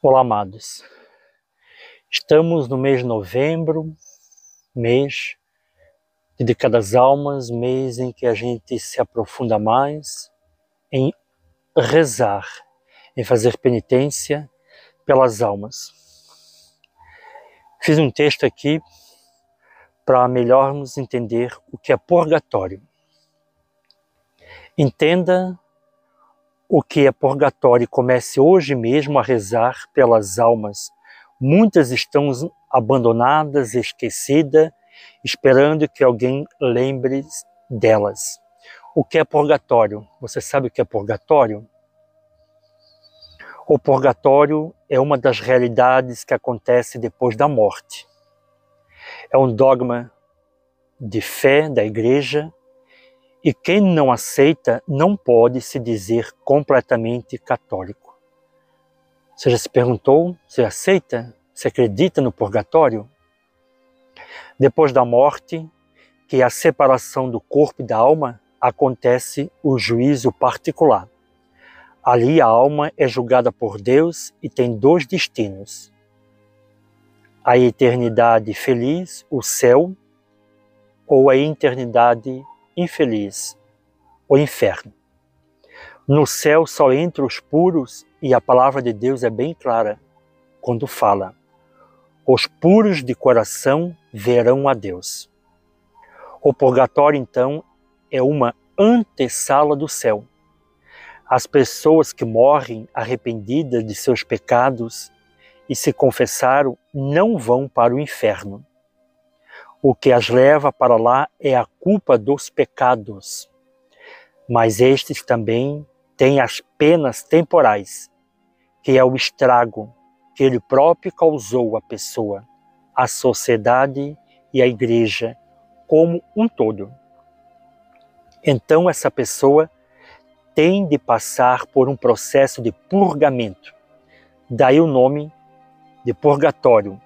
Olá, amados. Estamos no mês de novembro, mês dedicado às almas, mês em que a gente se aprofunda mais em rezar, em fazer penitência pelas almas. Fiz um texto aqui para melhormos entender o que é purgatório. Entenda o que é purgatório e comece hoje mesmo a rezar pelas almas. Muitas estão abandonadas, esquecidas, esperando que alguém lembre delas. O que é purgatório? Você sabe o que é purgatório? O purgatório é uma das realidades que acontece depois da morte. É um dogma de fé da Igreja e quem não aceita não pode se dizer completamente católico. Você já se perguntou? Você aceita? Você acredita no purgatório? Depois da morte, que é a separação do corpo e da alma, acontece o juízo particular. Ali a alma é julgada por Deus e tem dois destinos: a eternidade feliz, o céu, ou a eternidade infeliz, o inferno. No céu só entram os puros e a palavra de Deus é bem clara quando fala: os puros de coração verão a Deus. O purgatório, então, é uma antessala do céu. As pessoas que morrem arrependidas de seus pecados e se confessaram não vão para o inferno. O que as leva para lá é a culpa dos pecados. Mas estes também têm as penas temporais, que é o estrago que ele próprio causou à pessoa, à sociedade e à igreja como um todo. Então essa pessoa tem de passar por um processo de purgamento. Daí o nome de purgatório,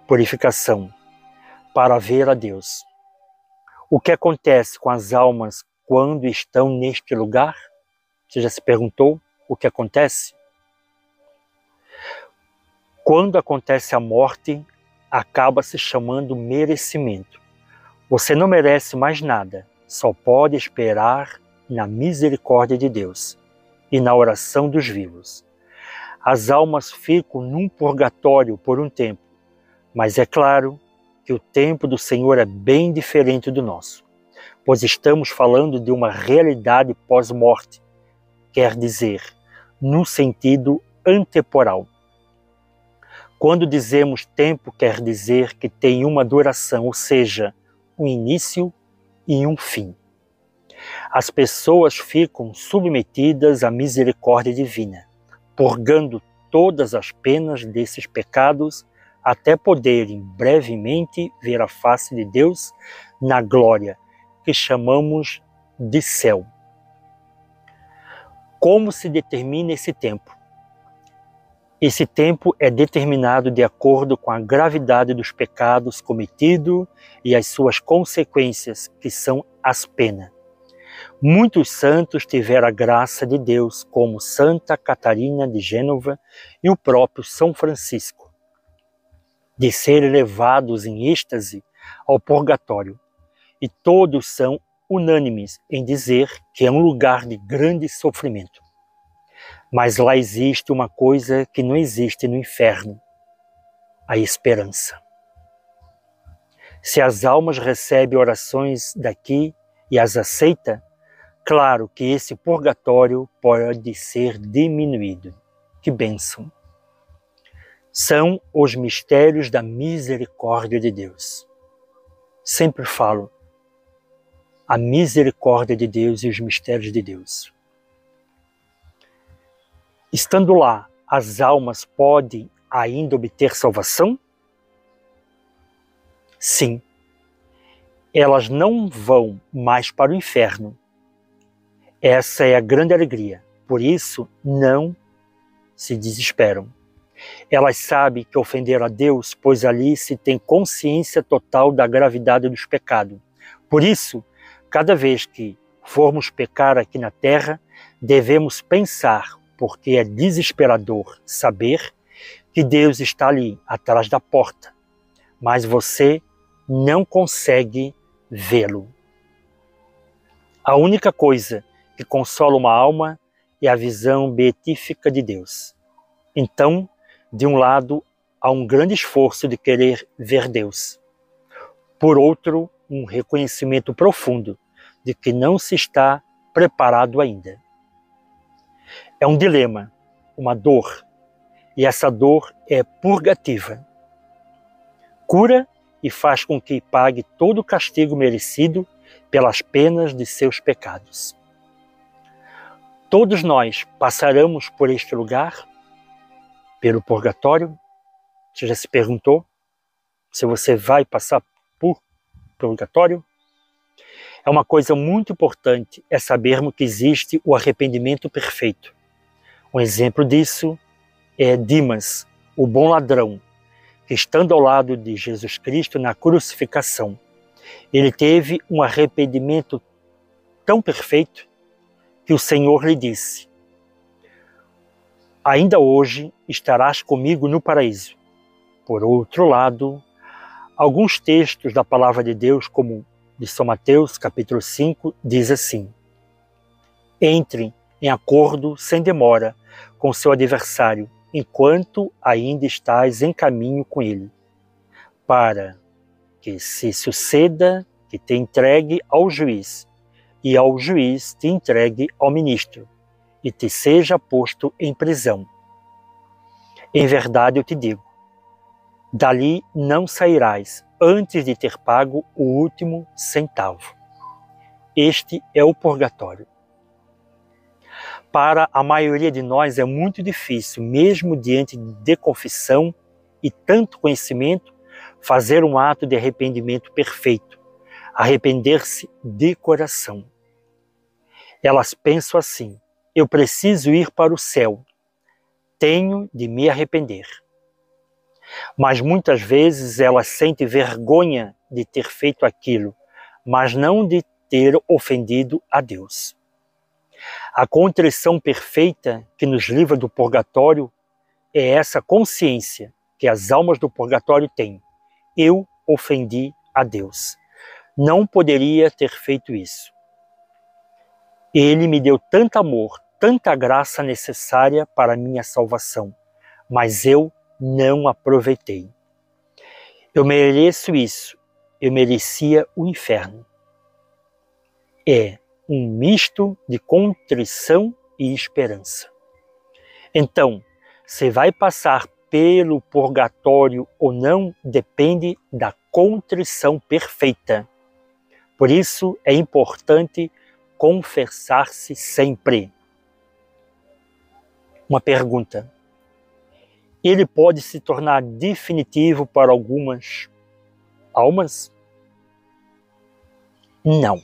purificação, para ver a Deus. O que acontece com as almas quando estão neste lugar? Você já se perguntou o que acontece? Quando acontece a morte, acaba se chamando merecimento. Você não merece mais nada, só pode esperar na misericórdia de Deus e na oração dos vivos. As almas ficam num purgatório por um tempo, mas é claro que o tempo do Senhor é bem diferente do nosso, pois estamos falando de uma realidade pós-morte, quer dizer, no sentido antemporal. Quando dizemos tempo, quer dizer que tem uma duração, ou seja, um início e um fim. As pessoas ficam submetidas à misericórdia divina, purgando todas as penas desses pecados até poderem brevemente ver a face de Deus na glória, que chamamos de céu. Como se determina esse tempo? Esse tempo é determinado de acordo com a gravidade dos pecados cometidos e as suas consequências, que são as penas. Muitos santos tiveram a graça de Deus, como Santa Catarina de Gênova e o próprio São Francisco, de serem levados em êxtase ao purgatório. E todos são unânimes em dizer que é um lugar de grande sofrimento. Mas lá existe uma coisa que não existe no inferno: a esperança. Se as almas recebem orações daqui e as aceitam, claro que esse purgatório pode ser diminuído. Que bênção! São os mistérios da misericórdia de Deus. Sempre falo, a misericórdia de Deus e os mistérios de Deus. Estando lá, as almas podem ainda obter salvação? Sim. Elas não vão mais para o inferno. Essa é a grande alegria. Por isso, não se desesperam. Elas sabem que ofenderam a Deus, pois ali se tem consciência total da gravidade dos pecados. Por isso, cada vez que formos pecar aqui na terra, devemos pensar porque é desesperador saber que Deus está ali, atrás da porta, mas você não consegue vê-lo. A única coisa que consola uma alma é a visão beatífica de Deus. Então, de um lado, há um grande esforço de querer ver Deus. Por outro, um reconhecimento profundo de que não se está preparado ainda. É um dilema, uma dor, e essa dor é purgativa. Cura e faz com que pague todo o castigo merecido pelas penas de seus pecados. Todos nós passaremos por este lugar, pelo purgatório. Você já se perguntou se você vai passar por purgatório? É uma coisa muito importante é sabermos que existe o arrependimento perfeito. Um exemplo disso é Dimas, o bom ladrão, que estando ao lado de Jesus Cristo na crucificação, ele teve um arrependimento tão perfeito que o Senhor lhe disse: ainda hoje estarás comigo no paraíso. Por outro lado, alguns textos da palavra de Deus, como de São Mateus, capítulo 5, diz assim: entre em acordo sem demora com seu adversário, enquanto ainda estás em caminho com ele, para que se suceda que te entregue ao juiz, e ao juiz te entregue ao ministro, e te seja posto em prisão. Em verdade eu te digo, dali não sairás antes de ter pago o último centavo. Este é o purgatório. Para a maioria de nós é muito difícil, mesmo diante de confissão e tanto conhecimento, fazer um ato de arrependimento perfeito, arrepender-se de coração. Elas pensam assim: eu preciso ir para o céu, tenho de me arrepender. Mas muitas vezes elas sentem vergonha de ter feito aquilo, mas não de ter ofendido a Deus. A contrição perfeita que nos livra do purgatório é essa consciência que as almas do purgatório têm. Eu ofendi a Deus. Não poderia ter feito isso. Ele me deu tanto amor, tanta graça necessária para a minha salvação, mas eu não aproveitei. Eu mereço isso. Eu merecia o inferno. É um misto de contrição e esperança. Então, se vai passar pelo purgatório ou não depende da contrição perfeita. Por isso é importante confessar-se sempre. Uma pergunta: ele pode se tornar definitivo para algumas almas? Não.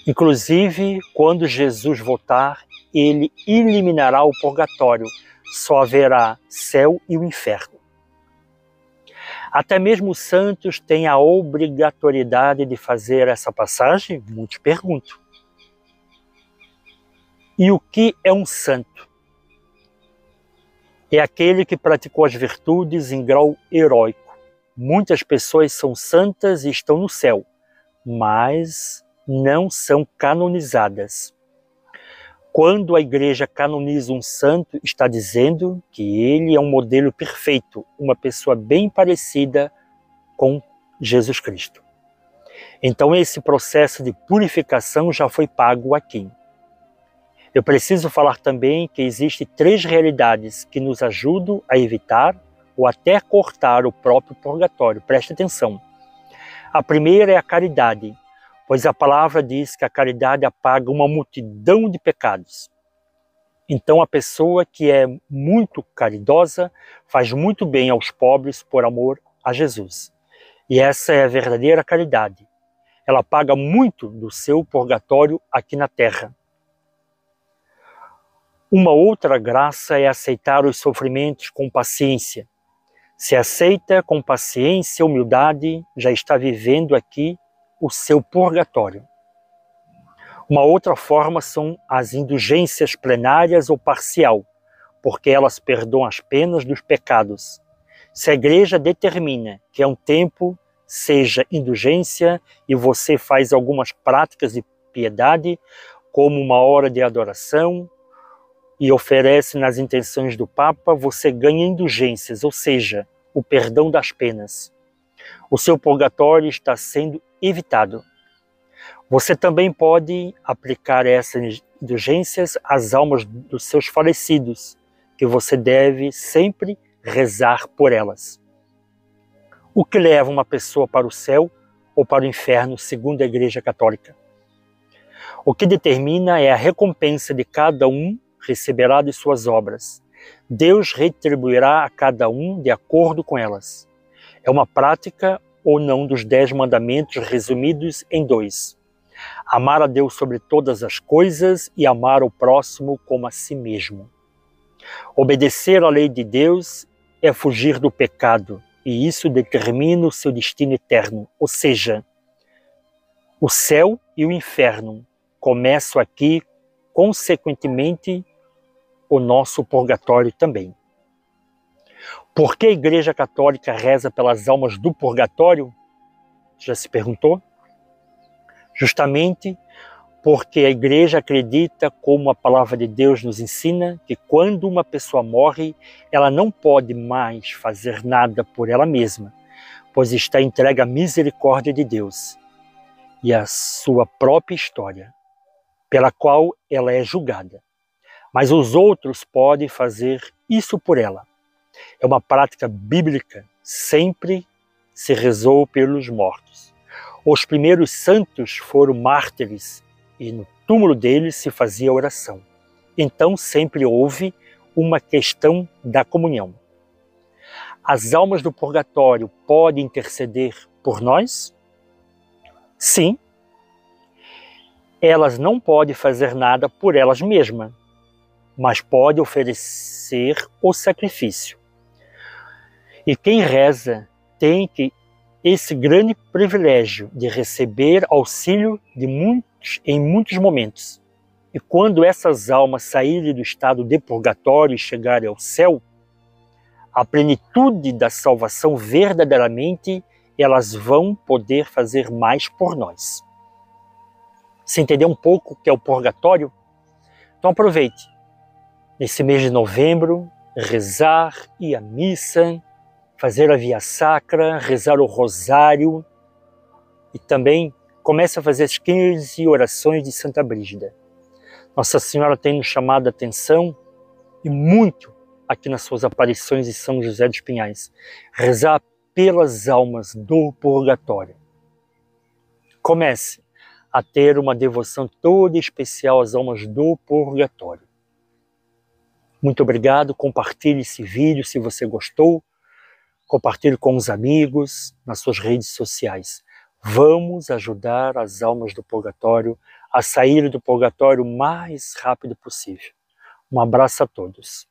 Inclusive, quando Jesus voltar, ele eliminará o purgatório. Só haverá céu e o inferno. Até mesmo os santos têm a obrigatoriedade de fazer essa passagem? Muitos perguntam. E o que é um santo? É aquele que praticou as virtudes em grau heróico. Muitas pessoas são santas e estão no céu, mas não são canonizadas. Quando a igreja canoniza um santo, está dizendo que ele é um modelo perfeito, uma pessoa bem parecida com Jesus Cristo. Então esse processo de purificação já foi pago aqui. Eu preciso falar também que existem 3 realidades que nos ajudam a evitar ou até cortar o próprio purgatório. Preste atenção. A primeira é a caridade, pois a palavra diz que a caridade apaga uma multidão de pecados. Então a pessoa que é muito caridosa faz muito bem aos pobres por amor a Jesus. E essa é a verdadeira caridade. Ela paga muito do seu purgatório aqui na terra. Uma outra graça é aceitar os sofrimentos com paciência. Se aceita com paciência e humildade, já está vivendo aqui o seu purgatório. Uma outra forma são as indulgências plenárias ou parcial, porque elas perdoam as penas dos pecados. Se a igreja determina que é um tempo, seja indulgência, e você faz algumas práticas de piedade, como uma hora de adoração, e oferece nas intenções do Papa, você ganha indulgências, ou seja, o perdão das penas. O seu purgatório está sendo evitado. Você também pode aplicar essas indulgências às almas dos seus falecidos, que você deve sempre rezar por elas. O que leva uma pessoa para o céu ou para o inferno, segundo a Igreja Católica? O que determina é a recompensa de cada um receberá de suas obras. Deus retribuirá a cada um de acordo com elas. É uma prática ou não dos 10 mandamentos resumidos em 2. Amar a Deus sobre todas as coisas e amar o próximo como a si mesmo. Obedecer à lei de Deus é fugir do pecado, e isso determina o seu destino eterno, ou seja, o céu e o inferno. Começam aqui, consequentemente, o nosso purgatório também. Por que a Igreja Católica reza pelas almas do purgatório? Já se perguntou? Justamente porque a Igreja acredita, como a palavra de Deus nos ensina, que quando uma pessoa morre, ela não pode mais fazer nada por ela mesma, pois está entregue à misericórdia de Deus e à sua própria história, pela qual ela é julgada. Mas os outros podem fazer isso por ela. É uma prática bíblica, sempre se rezou pelos mortos. Os primeiros santos foram mártires e no túmulo deles se fazia oração. Então sempre houve uma questão da comunhão. As almas do purgatório podem interceder por nós? Sim. Elas não podem fazer nada por elas mesmas, mas podem oferecer o sacrifício. E quem reza tem esse grande privilégio de receber auxílio em muitos momentos. E quando essas almas saírem do estado de purgatório e chegarem ao céu, a plenitude da salvação verdadeiramente, elas vão poder fazer mais por nós. Se entender um pouco o que é o purgatório? Então aproveite. Nesse mês de novembro, rezar, ir à missa, fazer a via sacra, rezar o rosário e também comece a fazer as 15 orações de Santa Brígida. Nossa Senhora tem nos chamado a atenção e muito aqui nas suas aparições de São José dos Pinhais. Rezar pelas almas do purgatório. Comece a ter uma devoção toda especial às almas do purgatório. Muito obrigado, compartilhe esse vídeo se você gostou, compartilhe com os amigos, nas suas redes sociais. Vamos ajudar as almas do purgatório a sair do purgatório o mais rápido possível. Um abraço a todos.